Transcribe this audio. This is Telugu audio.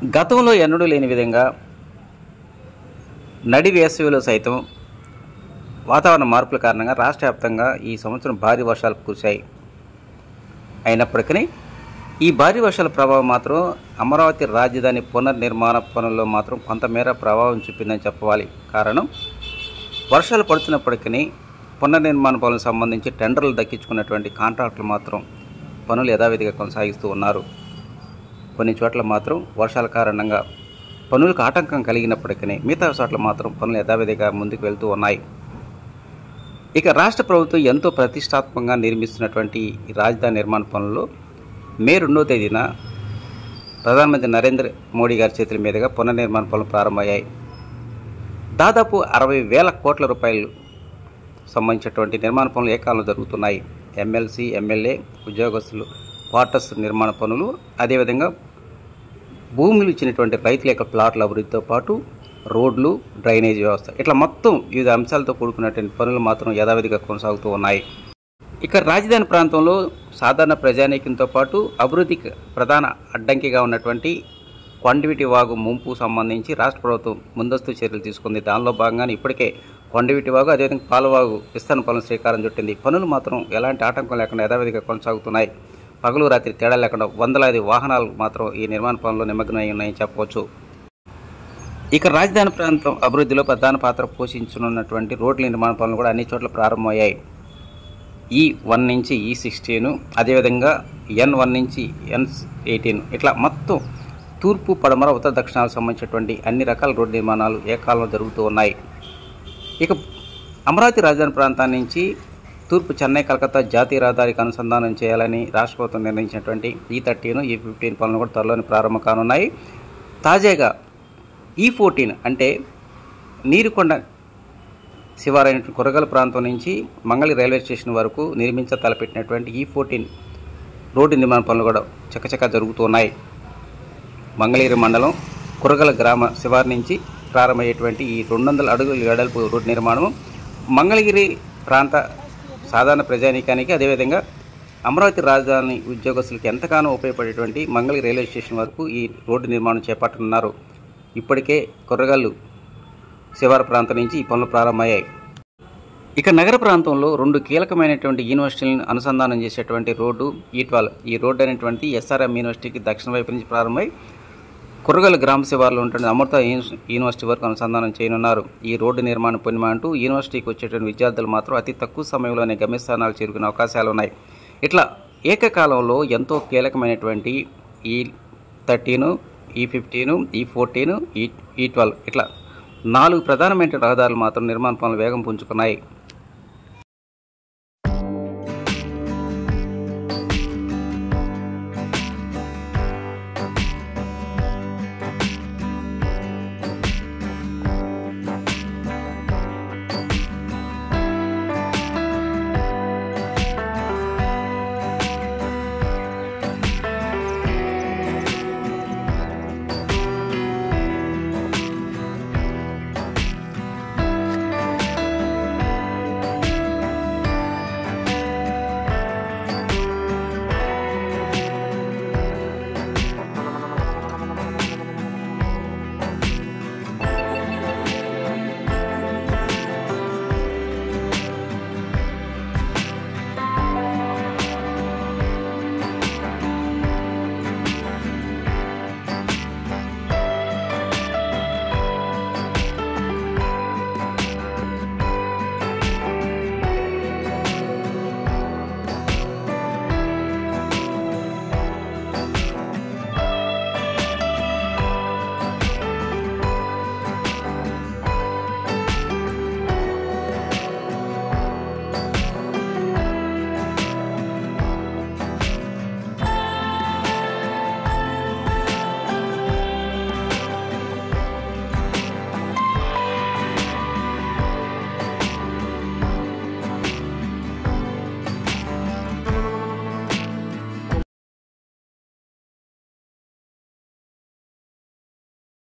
గతంలో ఎన్నడూ లేని విధంగా నడి వేసవిలో సైతం వాతావరణ మార్పుల కారణంగా రాష్ట్ర వ్యాప్తంగా ఈ సంవత్సరం భారీ వర్షాలు కురిశాయి. అయినప్పటికీ ఈ భారీ వర్షాల ప్రభావం మాత్రం అమరావతి రాజధాని పునర్నిర్మాణ పనుల్లో మాత్రం కొంతమేర ప్రభావం చూపిందని చెప్పవాలి. కారణం, వర్షాలు పడుతున్నప్పటికీ పునర్నిర్మాణ పనులకు సంబంధించి టెండర్లు దక్కించుకున్నటువంటి కాంట్రాక్టులు మాత్రం పనులు యథావిధిగా కొనసాగిస్తూ ఉన్నారు. కొన్ని చోట్ల మాత్రం వర్షాల కారణంగా పనులకు ఆటంకం కలిగినప్పటికీ మిగతా చోట్ల మాత్రం పనులు యథావిధిగా ముందుకు వెళ్తూ ఉన్నాయి. ఇక రాష్ట్ర ప్రభుత్వం ఎంతో ప్రతిష్టాత్మకంగా నిర్మిస్తున్నటువంటి ఈ రాజధాని నిర్మాణ పనుల్లో మే 2వ తేదీన ప్రధానమంత్రి నరేంద్ర మోడీ గారి చేతుల మీదుగా పునర్నిర్మాణ పనులు ప్రారంభమయ్యాయి. దాదాపు 60,000 కోట్ల రూపాయలు సంబంధించినటువంటి నిర్మాణ పనులు ఏకాలంలో జరుగుతున్నాయి. ఎమ్మెల్సీ, ఎమ్మెల్యే, ఉద్యోగస్తులు క్వార్టర్స్ నిర్మాణ పనులు, అదేవిధంగా భూములు ఇచ్చినటువంటి రైతుల యొక్క ప్లాట్ల అభివృద్ధితో పాటు రోడ్లు, డ్రైనేజ్ వ్యవస్థ, ఇట్లా మొత్తం వివిధ అంశాలతో కూడుకున్నటువంటి పనులు మాత్రం యథావిధిగా కొనసాగుతూ ఉన్నాయి. ఇక రాజధాని ప్రాంతంలో సాధారణ ప్రజానీకంతో పాటు అభివృద్ధికి ప్రధాన అడ్డంకిగా ఉన్నటువంటి కొండవీటి వాగు ముంపు సంబంధించి రాష్ట్ర ప్రభుత్వం ముందస్తు చర్యలు తీసుకుంది. దానిలో భాగంగానే ఇప్పటికే కొండవీటి వాగు, అదేవిధంగా పాలవాగు విస్తరణ పనులు శ్రీకారం చుట్టింది. పనులు మాత్రం ఎలాంటి ఆటంకం లేకుండా యథావిధిగా కొనసాగుతున్నాయి. పగలు రాత్రి తేడా లేకుండా వందలాది వాహనాలు మాత్రం ఈ నిర్మాణ పనుల్లో నిమగ్నమై ఉన్నాయని చెప్పవచ్చు. ఇక రాజధాని ప్రాంతం అభివృద్ధిలో ప్రధాన పాత్ర పోషించనున్నటువంటి రోడ్ల నిర్మాణ పనులు కూడా అన్ని చోట్ల ప్రారంభమయ్యాయి. E1 నుంచి E16, అదేవిధంగా N1 నుంచి N18, ఇట్లా మొత్తం తూర్పు, పడమర, ఉత్తర, దక్షిణాలకు సంబంధించినటువంటి అన్ని రకాల రోడ్డు నిర్మాణాలు ఏకాలంలో జరుగుతూ ఉన్నాయి. ఇక అమరావతి రాజధాని ప్రాంతాన్ని నుంచి తూర్పు చెన్నై, కలకత్తా జాతీయ రహదారికి అనుసంధానం చేయాలని రాష్ట్ర ప్రభుత్వం నిర్ణయించినటువంటి E13, E15 పనులు కూడా త్వరలోనే ప్రారంభం కానున్నాయి. తాజాగా E14 అంటే నీరుకొండ శివారైన కొరగల ప్రాంతం నుంచి మంగళి రైల్వే స్టేషన్ వరకు నిర్మించ తలపెట్టినటువంటి E14 రోడ్డు నిర్మాణ పనులు కూడా చకచకా జరుగుతున్నాయి. మంగళగిరి మండలం కురగల గ్రామ శివారు నుంచి ప్రారంభమయ్యేటువంటి ఈ 200 అడుగుల వెడల్పు రోడ్డు నిర్మాణం మంగళగిరి ప్రాంత సాధారణ ప్రజానీకానికి, అదేవిధంగా అమరావతి రాజధాని ఉద్యోగస్తులకు ఎంతగానో ఉపయోగపడేటువంటి మంగళగిరి రైల్వే స్టేషన్ వరకు ఈ రోడ్డు నిర్మాణం చేపట్టనున్నారు. ఇప్పటికే కొర్రగల్లు శివారు ప్రాంతం నుంచి ఈ పనులు ప్రారంభమయ్యాయి. ఇక నగర ప్రాంతంలో 2 కీలకమైనటువంటి యూనివర్సిటీలను అనుసంధానం చేసేటువంటి రోడ్డు E12. ఈ రోడ్డు అనేటువంటి SRM యూనివర్సిటీకి దక్షిణ వైపు నుంచి ప్రారంభమై కుర్రగల్లు గ్రామ శివారులో ఉంటుంది అమృత యూనివర్సిటీ వరకు అనుసంధానం చేయనున్నారు. ఈ రోడ్డు నిర్మాణ పుణ్యమ అంటూ యూనివర్సిటీకి వచ్చేటువంటి విద్యార్థులు మాత్రం అతి తక్కువ సమయంలోనే గమ్యస్థానాలు చేరుకునే అవకాశాలు ఉన్నాయి. ఇట్లా ఏకకాలంలో ఎంతో కీలకమైనటువంటి E13, E15, E14, E12 ఇట్లా 4 ప్రధానమైన రహదారులు మాత్రం నిర్మాణ పనులు వేగం పుంజుకున్నాయి.